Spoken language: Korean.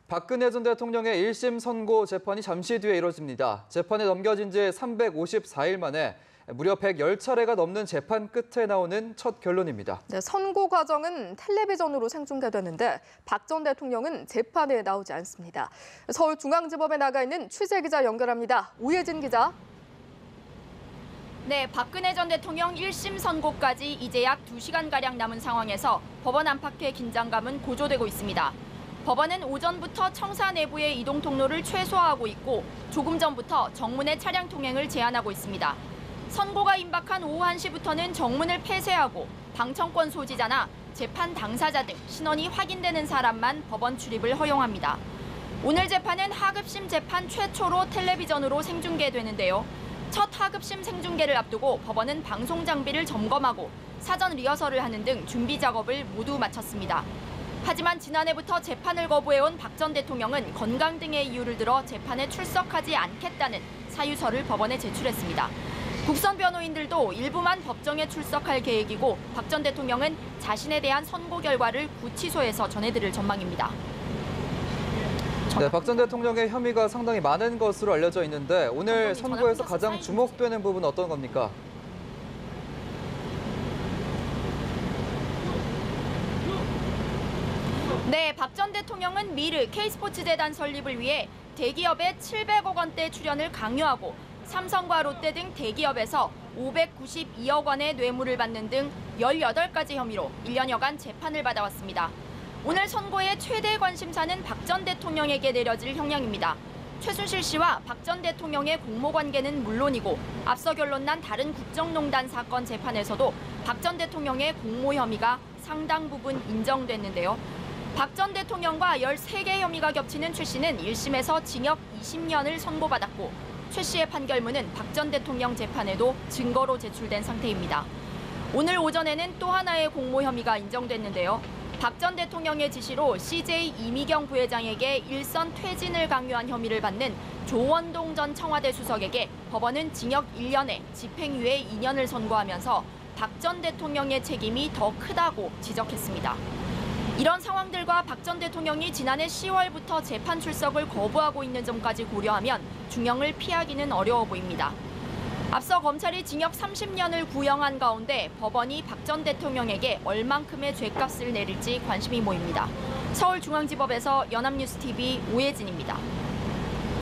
박근혜 전 대통령의 1심 선고 재판이 잠시 뒤에 이뤄집니다. 재판에 넘겨진 지 354일 만에 무려 110차례가 넘는 재판 끝에 나오는 첫 결론입니다. 네, 선고 과정은 텔레비전으로 생중계되는데 박 전 대통령은 재판에 나오지 않습니다. 서울중앙지법에 나가 있는 취재기자 연결합니다. 오예진 기자. 네, 박근혜 전 대통령 1심 선고까지 이제 약 2시간가량 남은 상황에서 법원 안팎의 긴장감은 고조되고 있습니다. 법원은 오전부터 청사 내부의 이동 통로를 최소화하고 있고 조금 전부터 정문의 차량 통행을 제한하고 있습니다. 선고가 임박한 오후 1시부터는 정문을 폐쇄하고 방청권 소지자나 재판 당사자 등 신원이 확인되는 사람만 법원 출입을 허용합니다. 오늘 재판은 하급심 재판 최초로 텔레비전으로 생중계되는데요. 첫 하급심 생중계를 앞두고 법원은 방송 장비를 점검하고 사전 리허설을 하는 등 준비 작업을 모두 마쳤습니다. 하지만 지난해부터 재판을 거부해온 박 전 대통령은 건강 등의 이유를 들어 재판에 출석하지 않겠다는 사유서를 법원에 제출했습니다. 국선 변호인들도 일부만 법정에 출석할 계획이고 박 전 대통령은 자신에 대한 선고 결과를 구치소에서 전해드릴 전망입니다. 네, 박 전 대통령의 혐의가 상당히 많은 것으로 알려져 있는데 오늘 선고에서 가장 주목되는 부분은 어떤 겁니까? 네, 박 전 대통령은 미르 K스포츠재단 설립을 위해 대기업에 700억 원대 출연을 강요하고 삼성과 롯데 등 대기업에서 592억 원의 뇌물을 받는 등 18가지 혐의로 1년여간 재판을 받아왔습니다. 오늘 선고의 최대 관심사는 박 전 대통령에게 내려질 형량입니다. 최순실 씨와 박 전 대통령의 공모 관계는 물론이고 앞서 결론난 다른 국정농단 사건 재판에서도 박 전 대통령의 공모 혐의가 상당 부분 인정됐는데요. 박 전 대통령과 13개 혐의가 겹치는 최 씨는 1심에서 징역 20년을 선고받았고 최 씨의 판결문은 박 전 대통령 재판에도 증거로 제출된 상태입니다. 오늘 오전에는 또 하나의 공모 혐의가 인정됐는데요. 박 전 대통령의 지시로 CJ 이미경 부회장에게 일선 퇴진을 강요한 혐의를 받는 조원동 전 청와대 수석에게 법원은 징역 1년에 집행유예 2년을 선고하면서 박 전 대통령의 책임이 더 크다고 지적했습니다. 이런 상황들과 박 전 대통령이 지난해 10월부터 재판 출석을 거부하고 있는 점까지 고려하면 중형을 피하기는 어려워 보입니다. 앞서 검찰이 징역 30년을 구형한 가운데 법원이 박 전 대통령에게 얼만큼의 죄값을 내릴지 관심이 모입니다. 서울중앙지법에서 연합뉴스TV 오예진입니다.